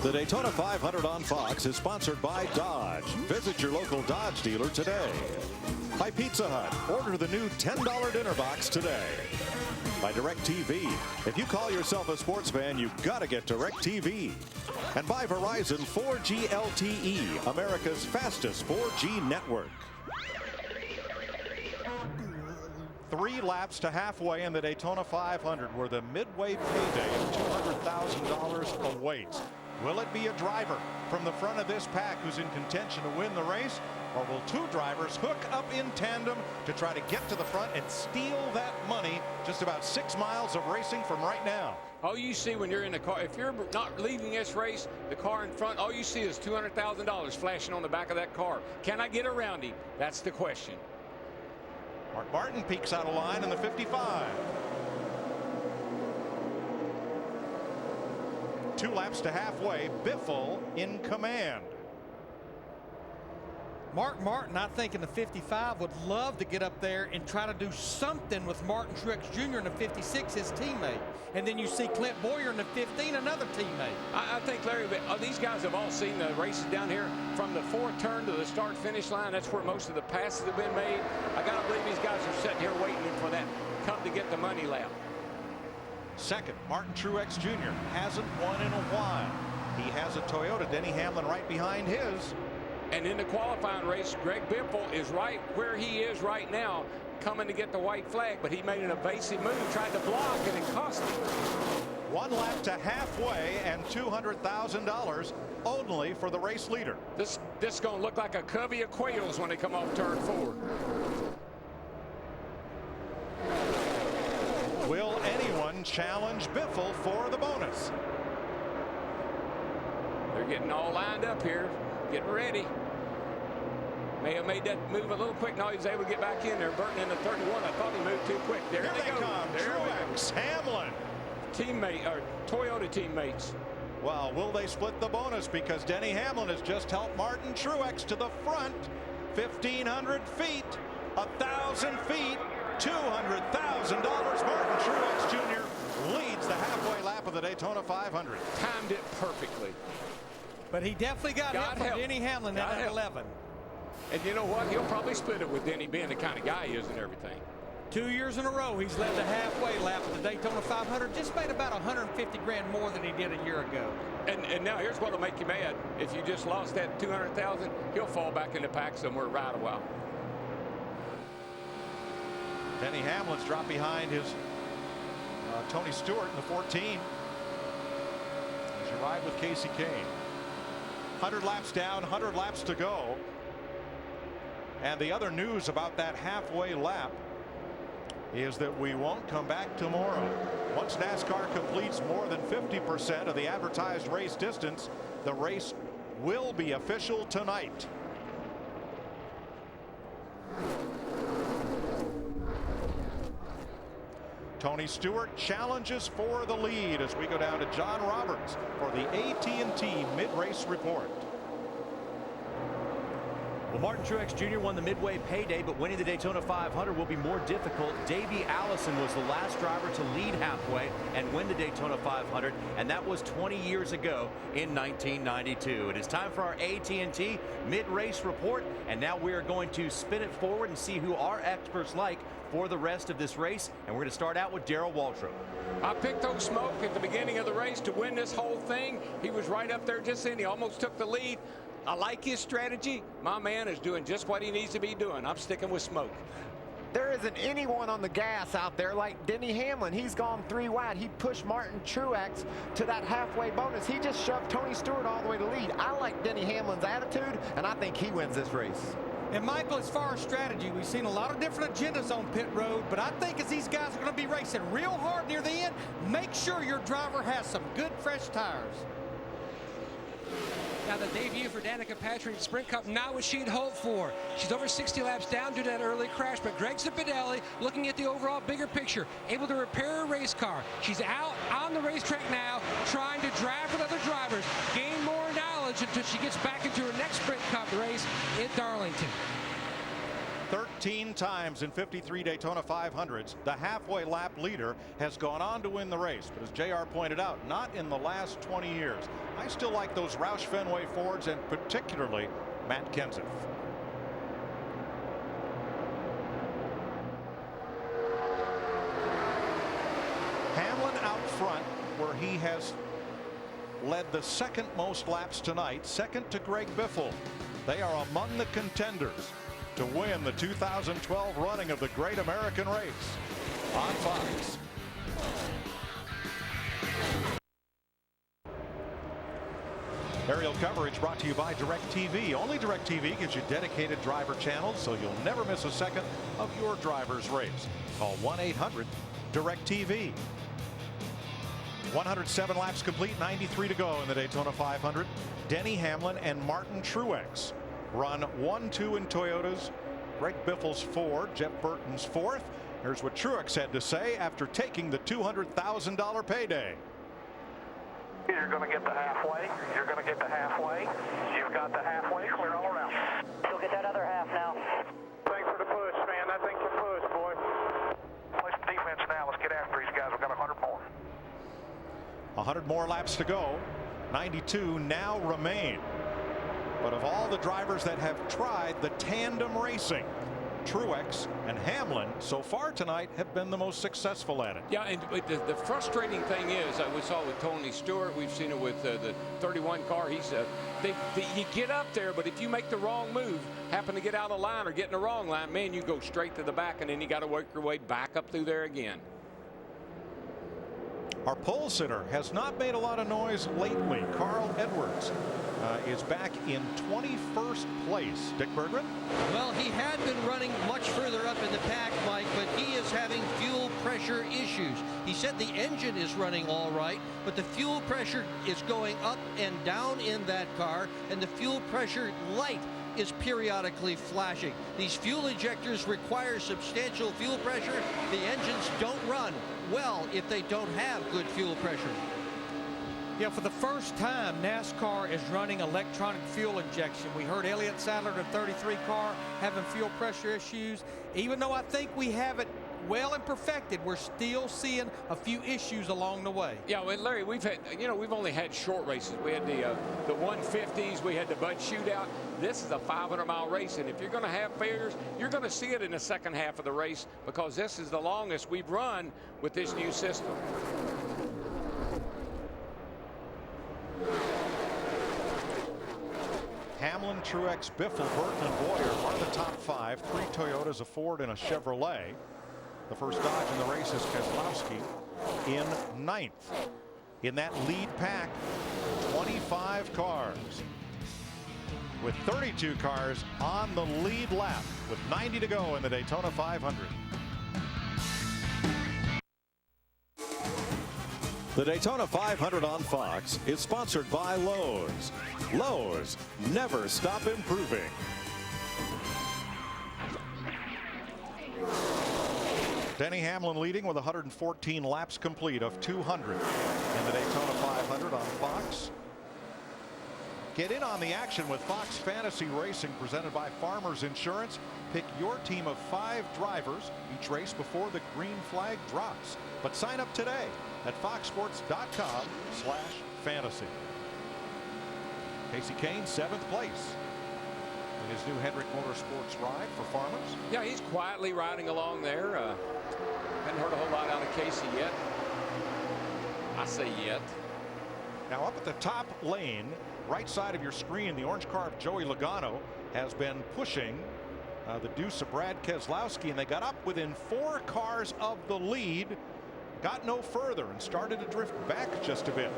The Daytona 500 on Fox is sponsored by Dodge. Visit your local Dodge dealer today. By Pizza Hut. Order the new $10 dinner box today. By DirecTV. If you call yourself a sports fan, you've got to get DirecTV. And by Verizon 4G LTE, America's fastest 4G network. 3 laps to halfway in the Daytona 500, where the midway payday of $200,000 awaits. Will it be a driver from the front of this pack who's in contention to win the race? Or will 2 drivers hook up in tandem to try to get to the front and steal that money just about 6 miles of racing from right now? All you see when you're in the car, if you're not leaving this race, the car in front, all you see is $200,000 flashing on the back of that car. Can I get around him? That's the question. Mark Martin peeks out of line in the 55. 2 laps to halfway, Biffle in command. Mark Martin, I think in the 55 would love to get up there and try to do something with Martin Truex Jr. in the 56, his teammate. And then you see Clint Boyer in the 15, another teammate. I think, Larry, these guys have all seen the races down here from the 4th turn to the start-finish line. That's where most of the passes have been made. I got to believe these guys are sitting here waiting for that come to get the money lap. Second, Martin Truex Jr. hasn't won in a while. He has a Toyota Denny Hamlin right behind his. And in the qualifying race, Greg Biffle is right where he is right now, coming to get the white flag, but he made an evasive move, tried to block, and it cost him. 1 lap to halfway and $200,000 only for the race leader. This is going to look like a covey of quails when they come off turn 4. Will anyone challenge Biffle for the bonus? They're getting all lined up here. Getting ready. May have made that move a little quick. Now he's able to get back in there. Burton in the 31. I thought he moved too quick. There Here they go. come. There Truex, Hamlin. Teammate or Toyota teammates. Well, will they split the bonus? Because Denny Hamlin has just helped Martin Truex to the front. 1,500 feet, 1,000 feet, $200,000. Martin Truex Jr. leads the halfway lap of the Daytona 500. Timed it perfectly. But he definitely got help from Denny Hamlin at 11. And you know what? He'll probably split it with Denny being the kind of guy he is and everything. 2 years in a row, he's led the halfway lap of the Daytona 500. Just made about 150 grand more than he did a year ago. And now here's what'll make you mad. If you just lost that 200,000, he'll fall back in the pack somewhere right a while. Denny Hamlin's dropped behind his Tony Stewart in the 14. As you ride with Casey Kane. 100 laps down, 100 laps to go. And the other news about that halfway lap is that we won't come back tomorrow. Once NASCAR completes more than 50% of the advertised race distance, the race will be official tonight. Tony Stewart challenges for the lead as we go down to John Roberts for the AT&T mid-race report. Well, Martin Truex Jr. won the midway payday, but winning the Daytona 500 will be more difficult. Davey Allison was the last driver to lead halfway and win the Daytona 500, and that was 20 years ago in 1992. It is time for our AT&T mid-race report, and now we are going to spin it forward and see who our experts like for the rest of this race, and we're going to start out with Darrell Waltrip. I picked Oak Smoke at the beginning of the race to win this whole thing. He was right up there just in. He almost took the lead. I like his strategy. My man is doing just what he needs to be doing. I'm sticking with Smoke. There isn't anyone on the gas out there like Denny Hamlin. He's gone 3 wide. He pushed Martin Truex to that halfway bonus. He just shoved Tony Stewart all the way to lead. I like Denny Hamlin's attitude, and I think he wins this race. And Michael, as far as strategy, we've seen a lot of different agendas on pit road, but I think as these guys are going to be racing real hard near the end, make sure your driver has some good fresh tires. Now the debut for Danica Patrick Sprint Cup, not what she'd hoped for. She's over 60 laps down due to that early crash, but Greg Zipadelli, looking at the overall bigger picture, able to repair her race car. She's out on the racetrack now, trying to drive with other drivers, gain more knowledge until she gets back into her next Sprint Cup race in Darlington. 13 times in 53 Daytona 500s, the halfway lap leader has gone on to win the race. But as JR pointed out, not in the last 20 years. I still like those Roush Fenway Fords, and particularly Matt Kenseth. Hamlin out front, where he has led the second most laps tonight, second to Greg Biffle. They are among the contenders to win the 2012 running of the Great American Race on Fox. Aerial coverage brought to you by DirecTV. Only DirecTV gives you dedicated driver channels, so you'll never miss a second of your driver's race. Call 1-800-DirecTV. 107 laps complete, 93 to go in the Daytona 500. Denny Hamlin and Martin Truex run 1-2 in Toyotas. Greg Biffle's Ford, Jeff Burton's fourth. Here's what Truex had to say after taking the $200,000 payday. You're going to get the halfway. You're going to get the halfway. You've got the halfway clear all around. You'll get that other half now. Thanks for the push, man. I think you push, boy. Play some defense now. Let's get after these guys. We've got 100 more. 100 more laps to go. 92 now remain. But of all the drivers that have tried the tandem racing, Truex and Hamlin so far tonight have been the most successful at it. Yeah, and the frustrating thing is, we saw with Tony Stewart, we've seen it with the 31 car. He's you get up there, but if you make the wrong move, happen to get out of line or get in the wrong line, man, you go straight to the back, and then you got to work your way back up through there again. Our pole sitter has not made a lot of noise lately. Carl Edwards is back in 21st place. Dick Berggren? Well, he had been running much further up in the pack, Mike, but he is having fuel pressure issues. He said the engine is running all right, but the fuel pressure is going up and down in that car, and the fuel pressure light is periodically flashing. These fuel injectors require substantial fuel pressure. The engines don't run well if they don't have good fuel pressure. Yeah, for the first time, NASCAR is running electronic fuel injection. We heard Elliott Sadler, the 33 car, having fuel pressure issues. Even though I think we have it well and perfected, we're still seeing a few issues along the way. Yeah, well, Larry, we've had, we've only had short races. We had the 150s, we had the Bud Shootout. This is a 500-mile race, and if you're going to have failures, you're going to see it in the second half of the race, because this is the longest we've run with this new system. Hamlin, Truex, Biffle, Burton, and Boyer are the top five. 3 Toyotas, a Ford, and a Chevrolet. The first Dodge in the race is Keselowski in 9th. In that lead pack, 25 cars, with 32 cars on the lead lap, with 90 to go in the Daytona 500. The Daytona 500 on Fox is sponsored by Lowe's. Lowe's, never stop improving. Denny Hamlin leading with 114 laps complete of 200 in the Daytona 500 on Fox. Get in on the action with Fox Fantasy Racing, presented by Farmers Insurance. Pick your team of 5 drivers each race before the green flag drops. But sign up today at foxsports.com/fantasy. Casey Kane, 7th place in his new Hendrick Motorsports ride for Farmers. Yeah, he's quietly riding along there. Hadn't heard a whole lot out of Casey yet. I say yet. Now up at the top lane, right side of your screen, the orange car of Joey Logano has been pushing the deuce of Brad Keselowski, and they got up within 4 cars of the lead, got no further, and started to drift back just a bit.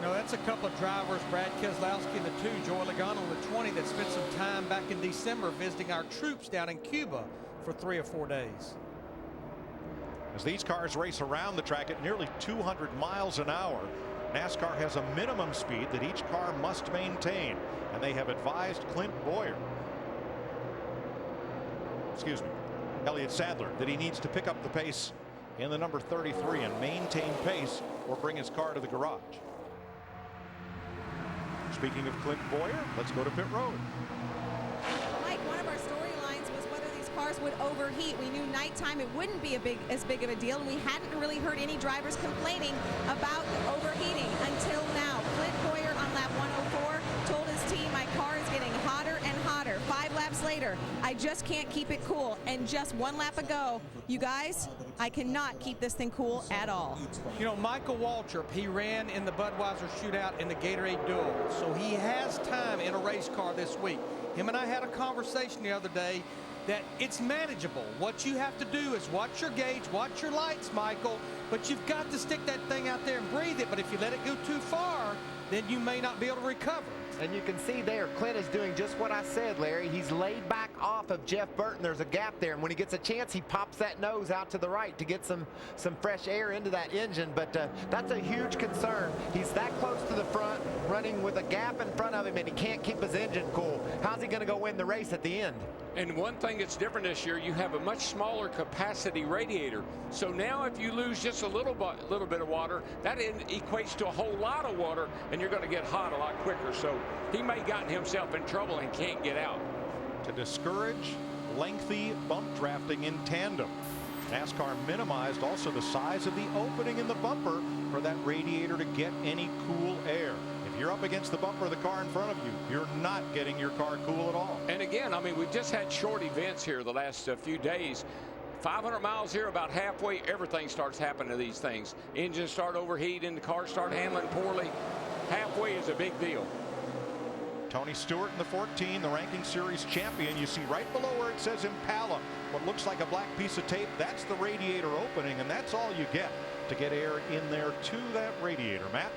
No, that's a couple of drivers, Brad Keselowski in the 2, Joey Logano in the 20, that spent some time back in December visiting our troops down in Cuba for 3 or 4 days. As these cars race around the track at nearly 200 miles an hour, NASCAR has a minimum speed that each car must maintain, and they have advised Elliott Sadler, that he needs to pick up the pace in the number 33 and maintain pace or bring his car to the garage. Speaking of Clint Boyer, let's go to pit road. Mike, one of our storylines was cars would overheat. We knew nighttime it wouldn't be as big of a deal, and we hadn't really heard any drivers complaining about overheating until now. Clint Boyer on lap 104 told his team, my car is getting hotter and hotter. 5 laps later, I just can't keep it cool. And just 1 lap ago, you guys, I cannot keep this thing cool at all. You know, Michael Waltrip, he ran in the Budweiser shootout in the Gatorade Duel, so he has time in a race car this week. Him and I had a conversation the other day that it's manageable. What you have to do is watch your gauge, watch your lights, Michael, but you've got to stick that thing out there and breathe it. But if you let it go too far, then you may not be able to recover. And you can see there, Clint is doing just what I said, Larry. He's laid back off of Jeff Burton. There's a gap there, and when he gets a chance, he pops that nose out to the right to get some fresh air into that engine. But that's a huge concern. He's that close to the front, running with a gap in front of him, and he can't keep his engine cool. How's he going to go win the race at the end? And one thing that's different this year, you have a much smaller capacity radiator. So now if you lose just a little bit of water, that equates to a whole lot of water, and you're going to get hot a lot quicker. So he may have gotten himself in trouble and can't get out. To discourage lengthy bump drafting in tandem, NASCAR minimized also the size of the opening in the bumper for that radiator to get any cool air. If you're up against the bumper of the car in front of you, you're not getting your car cool at all. And again, I mean, we've just had short events here the last few days. 500 miles here, about halfway, everything starts happening to these things. Engines start overheating, the cars start handling poorly. Halfway is a big deal. Tony Stewart in the 14, the ranking series champion. You see right below where it says Impala, what looks like a black piece of tape, that's the radiator opening, and that's all you get to get air in there to that radiator. Matt?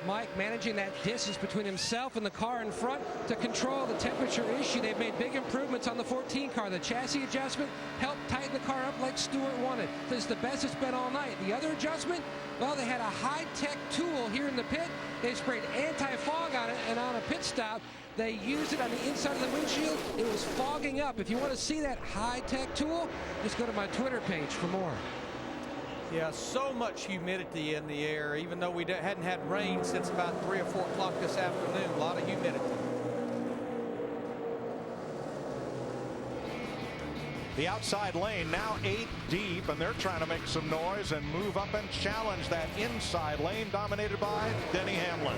Mike managing that distance between himself and the car in front to control the temperature issue. They've made big improvements on the 14 car. The chassis adjustment helped tighten the car up like Stewart wanted. This is the best it's been all night. The other adjustment, well, they had a high-tech tool here in the pit. They sprayed anti-fog on it, and on a pit stop, they used it on the inside of the windshield. It was fogging up. If you want to see that high-tech tool, just go to my Twitter page for more. Yeah, so much humidity in the air, even though we hadn't had rain since about 3 or 4 o'clock this afternoon. A lot of humidity. The outside lane now 8 deep, and they're trying to make some noise and move up and challenge that inside lane dominated by Denny Hamlin.